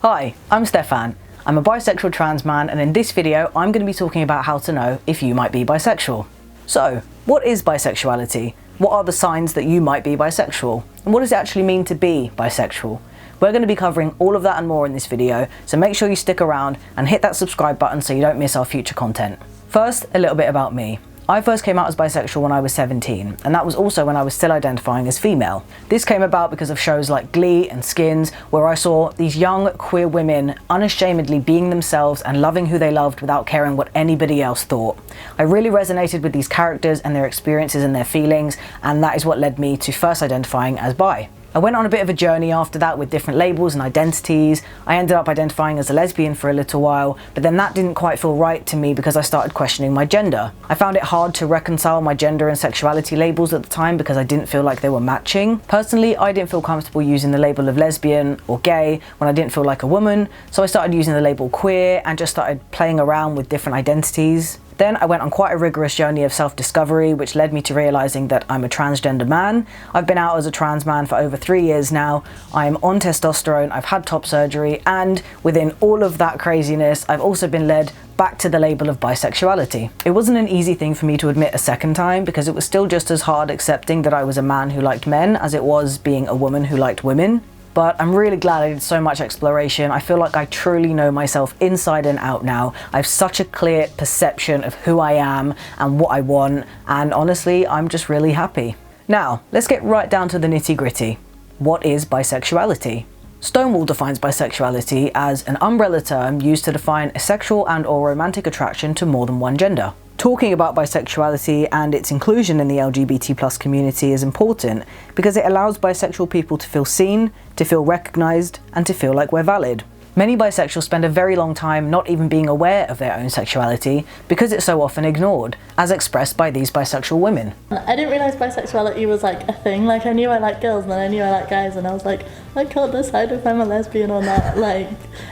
Hi, I'm Stephan. I'm a bisexual trans man, and in this video I'm going to be talking about how to know if you might be bisexual. So, what is bisexuality? What are the signs that you might be bisexual? And what does it actually mean to be bisexual? We're going to be covering all of that and more in this video, so make sure you stick around and hit that subscribe button so you don't miss our future content. First, a little bit about me. I first came out as bisexual when I was 17, and that was also when I was still identifying as female. This came about because of shows like Glee and Skins, where I saw these young queer women unashamedly being themselves and loving who they loved without caring what anybody else thought. I really resonated with these characters and their experiences and their feelings, and that is what led me to first identifying as bi. I went on a bit of a journey after that with different labels and identities. I ended up identifying as a lesbian for a little while, but then that didn't quite feel right to me because I started questioning my gender. I found it hard to reconcile my gender and sexuality labels at the time because I didn't feel like they were matching. Personally, I didn't feel comfortable using the label of lesbian or gay when I didn't feel like a woman, so I started using the label queer and just started playing around with different identities. Then I went on quite a rigorous journey of self-discovery, which led me to realising that I'm a transgender man. I've been out as a trans man for over 3 years now. I'm on testosterone, I've had top surgery, and within all of that craziness, I've also been led back to the label of bisexuality. It wasn't an easy thing for me to admit a second time because it was still just as hard accepting that I was a man who liked men as it was being a woman who liked women. But I'm really glad I did so much exploration. I feel like I truly know myself inside and out now. I have such a clear perception of who I am and what I want, and honestly, I'm just really happy. Now, let's get right down to the nitty-gritty. What is bisexuality? Stonewall defines bisexuality as an umbrella term used to define a sexual and/or romantic attraction to more than one gender. Talking about bisexuality and its inclusion in the LGBT+ community is important because it allows bisexual people to feel seen, to feel recognised, and to feel like we're valid. Many bisexuals spend a very long time not even being aware of their own sexuality because it's so often ignored, as expressed by these bisexual women. I didn't realise bisexuality was like a thing. Like, I knew I liked girls and then I knew I liked guys, and I was like, I can't decide if I'm a lesbian or not.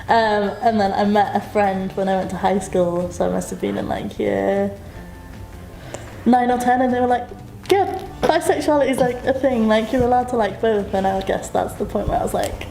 And then I met a friend when I went to high school, so I must have been in like year 9 or 10, and they were like, yeah, bisexuality is like a thing, like you're allowed to like both, and I guess that's the point where I was like,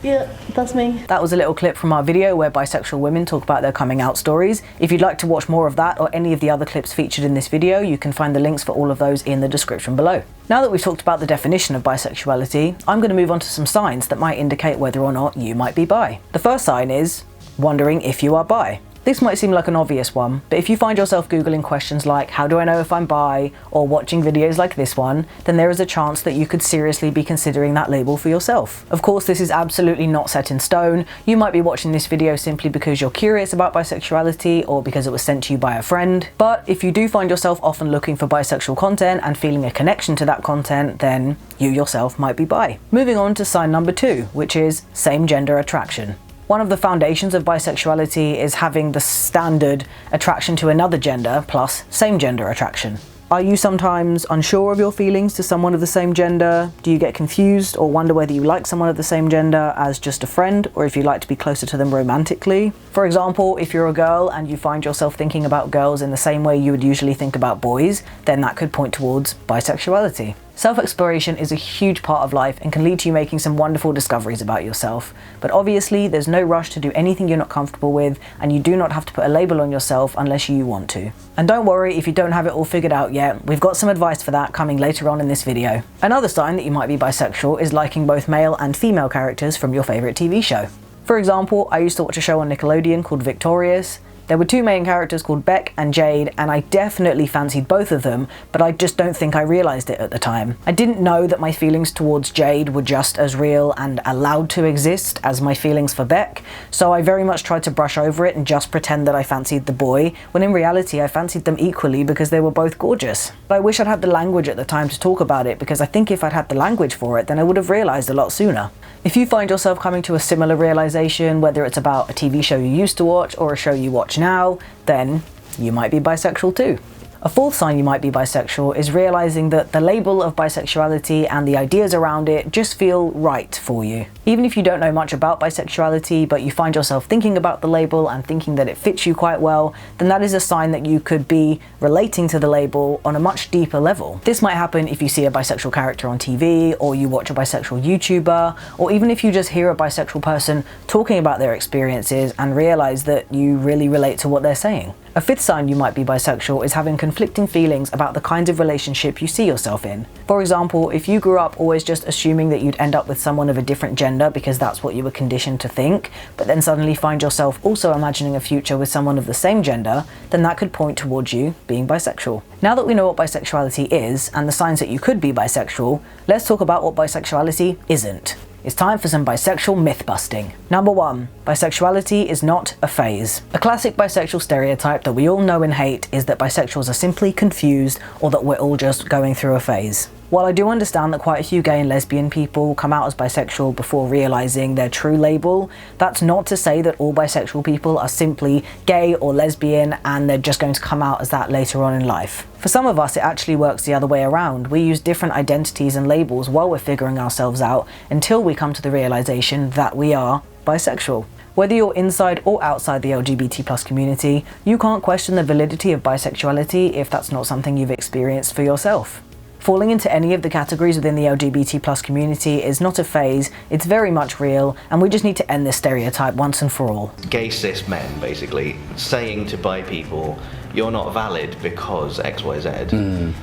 yeah, that's me. That was a little clip from our video where bisexual women talk about their coming out stories. If you'd like to watch more of that or any of the other clips featured in this video, you can find the links for all of those in the description below. Now that we've talked about the definition of bisexuality, I'm going to move on to some signs that might indicate whether or not you might be bi. The first sign is wondering if you are bi. This might seem like an obvious one, but if you find yourself Googling questions like, how do I know if I'm bi, or watching videos like this one, then there is a chance that you could seriously be considering that label for yourself. Of course, this is absolutely not set in stone. You might be watching this video simply because you're curious about bisexuality or because it was sent to you by a friend. But if you do find yourself often looking for bisexual content and feeling a connection to that content, then you yourself might be bi. Moving on to sign number 2, which is same-gender attraction. One of the foundations of bisexuality is having the standard attraction to another gender plus same-gender attraction. Are you sometimes unsure of your feelings to someone of the same gender? Do you get confused or wonder whether you like someone of the same gender as just a friend, or if you'd like to be closer to them romantically? For example, if you're a girl and you find yourself thinking about girls in the same way you would usually think about boys, then that could point towards bisexuality. Self-exploration is a huge part of life and can lead to you making some wonderful discoveries about yourself. But obviously, there's no rush to do anything you're not comfortable with, and you do not have to put a label on yourself unless you want to. And don't worry if you don't have it all figured out yet, we've got some advice for that coming later on in this video. Another sign that you might be bisexual is liking both male and female characters from your favourite TV show. For example, I used to watch a show on Nickelodeon called Victorious. There were 2 main characters called Beck and Jade, and I definitely fancied both of them, but I just don't think I realised it at the time. I didn't know that my feelings towards Jade were just as real and allowed to exist as my feelings for Beck, so I very much tried to brush over it and just pretend that I fancied the boy, when in reality I fancied them equally because they were both gorgeous. But I wish I'd had the language at the time to talk about it, because I think if I'd had the language for it, then I would have realised a lot sooner. If you find yourself coming to a similar realisation, whether it's about a TV show you used to watch or a show you watch now, then you might be bisexual too. A fourth sign you might be bisexual is realizing that the label of bisexuality and the ideas around it just feel right for you. Even if you don't know much about bisexuality, but you find yourself thinking about the label and thinking that it fits you quite well, then that is a sign that you could be relating to the label on a much deeper level. This might happen if you see a bisexual character on TV, or you watch a bisexual YouTuber, or even if you just hear a bisexual person talking about their experiences and realize that you really relate to what they're saying. A fifth sign you might be bisexual is having conflicting feelings about the kind of relationship you see yourself in. For example, if you grew up always just assuming that you'd end up with someone of a different gender because that's what you were conditioned to think, but then suddenly find yourself also imagining a future with someone of the same gender, then that could point towards you being bisexual. Now that we know what bisexuality is and the signs that you could be bisexual, let's talk about what bisexuality isn't. It's time for some bisexual myth busting. Number 1, bisexuality is not a phase. A classic bisexual stereotype that we all know and hate is that bisexuals are simply confused, or that we're all just going through a phase. While I do understand that quite a few gay and lesbian people come out as bisexual before realizing their true label, that's not to say that all bisexual people are simply gay or lesbian and they're just going to come out as that later on in life. For some of us, it actually works the other way around. We use different identities and labels while we're figuring ourselves out until we come to the realization that we are bisexual. Whether you're inside or outside the LGBT+ community, you can't question the validity of bisexuality if that's not something you've experienced for yourself. Falling into any of the categories within the LGBT+ community is not a phase, it's very much real, and we just need to end this stereotype once and for all. Gay cis men, basically, saying to bi people, you're not valid because XYZ.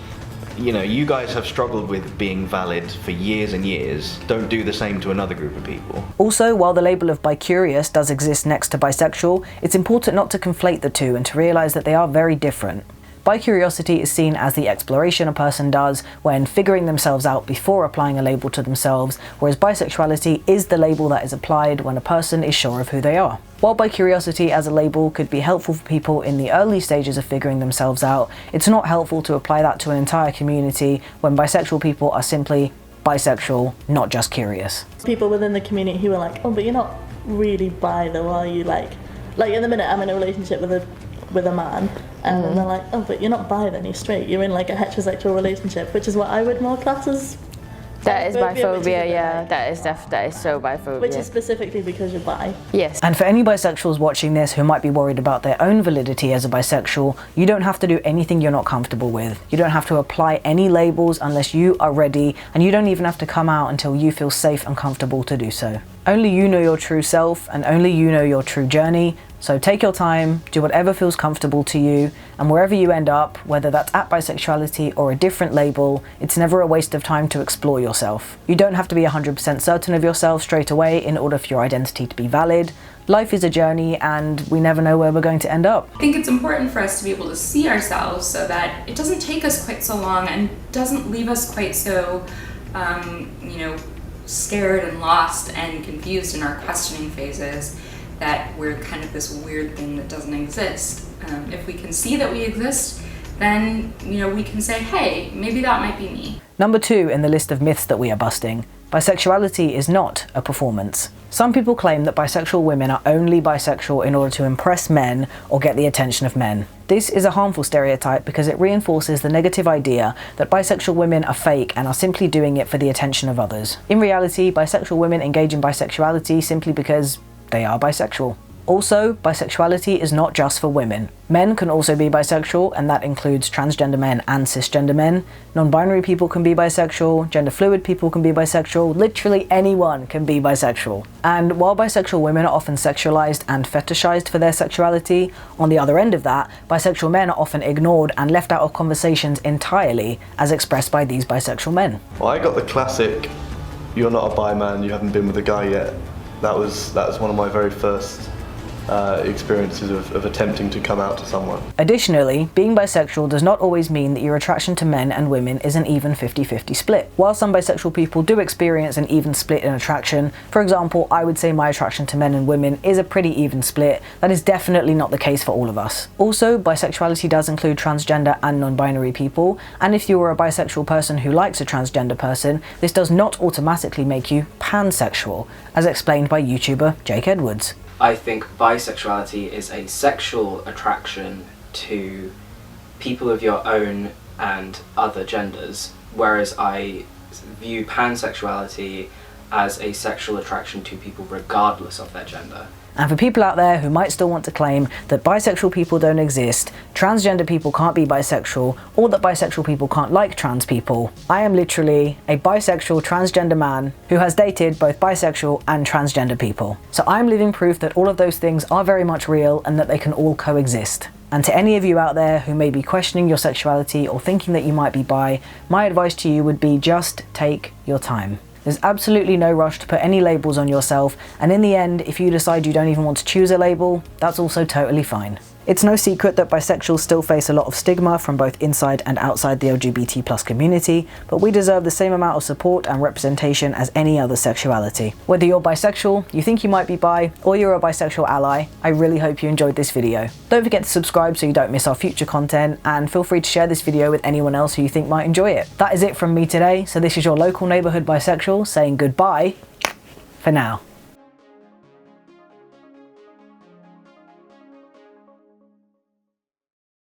You know, you guys have struggled with being valid for years and years. Don't do the same to another group of people. Also, while the label of bi-curious does exist next to bisexual, it's important not to conflate the two and to realise that they are very different. Bi-curiosity is seen as the exploration a person does when figuring themselves out before applying a label to themselves, whereas bisexuality is the label that is applied when a person is sure of who they are. While bi-curiosity as a label could be helpful for people in the early stages of figuring themselves out, it's not helpful to apply that to an entire community when bisexual people are simply bisexual, not just curious. People within the community who are like, oh, but you're not really bi though, are you? Like in the minute I'm in a relationship with a man, and then they're like, oh, but you're not bi then, you're straight, you're in like a heterosexual relationship, which is what I would more class as that is biphobia, yeah, that is so biphobia. Which is specifically because you're bi. Yes. And for any bisexuals watching this who might be worried about their own validity as a bisexual, you don't have to do anything you're not comfortable with. You don't have to apply any labels unless you are ready, and you don't even have to come out until you feel safe and comfortable to do so. Only you know your true self, and only you know your true journey. So take your time, do whatever feels comfortable to you, and wherever you end up, whether that's at bisexuality or a different label, it's never a waste of time to explore yourself. You don't have to be 100% certain of yourself straight away in order for your identity to be valid. Life is a journey, and we never know where we're going to end up. I think it's important for us to be able to see ourselves so that it doesn't take us quite so long and doesn't leave us quite so, scared and lost and confused in our questioning phases, that we're kind of this weird thing that doesn't exist. If we can see that we exist, then we can say, hey, maybe that might be me. Number 2 in the list of myths that we are busting: bisexuality is not a performance. Some people claim that bisexual women are only bisexual in order to impress men or get the attention of men. This is a harmful stereotype because it reinforces the negative idea that bisexual women are fake and are simply doing it for the attention of others. In reality, bisexual women engage in bisexuality simply because they are bisexual. Also, bisexuality is not just for women. Men can also be bisexual, and that includes transgender men and cisgender men. Non-binary people can be bisexual, gender fluid people can be bisexual, literally anyone can be bisexual. And while bisexual women are often sexualized and fetishized for their sexuality, on the other end of that, bisexual men are often ignored and left out of conversations entirely, as expressed by these bisexual men. Well, I got the classic, you're not a bi man, you haven't been with a guy yet. That was one of my very first experiences of attempting to come out to someone. Additionally, being bisexual does not always mean that your attraction to men and women is an even 50-50 split. While some bisexual people do experience an even split in attraction, for example, I would say my attraction to men and women is a pretty even split, that is definitely not the case for all of us. Also, bisexuality does include transgender and non-binary people, and if you are a bisexual person who likes a transgender person, this does not automatically make you pansexual, as explained by YouTuber Jake Edwards. I think bisexuality is a sexual attraction to people of your own and other genders, whereas I view pansexuality as a sexual attraction to people regardless of their gender. And for people out there who might still want to claim that bisexual people don't exist, transgender people can't be bisexual, or that bisexual people can't like trans people, I am literally a bisexual transgender man who has dated both bisexual and transgender people. So I'm living proof that all of those things are very much real and that they can all coexist. And to any of you out there who may be questioning your sexuality or thinking that you might be bi, my advice to you would be just take your time. There's absolutely no rush to put any labels on yourself, and in the end, if you decide you don't even want to choose a label, that's also totally fine. It's no secret that bisexuals still face a lot of stigma from both inside and outside the LGBT+ community, but we deserve the same amount of support and representation as any other sexuality. Whether you're bisexual, you think you might be bi, or you're a bisexual ally, I really hope you enjoyed this video. Don't forget to subscribe so you don't miss our future content, and feel free to share this video with anyone else who you think might enjoy it. That is it from me today, so this is your local neighbourhood bisexual saying goodbye for now.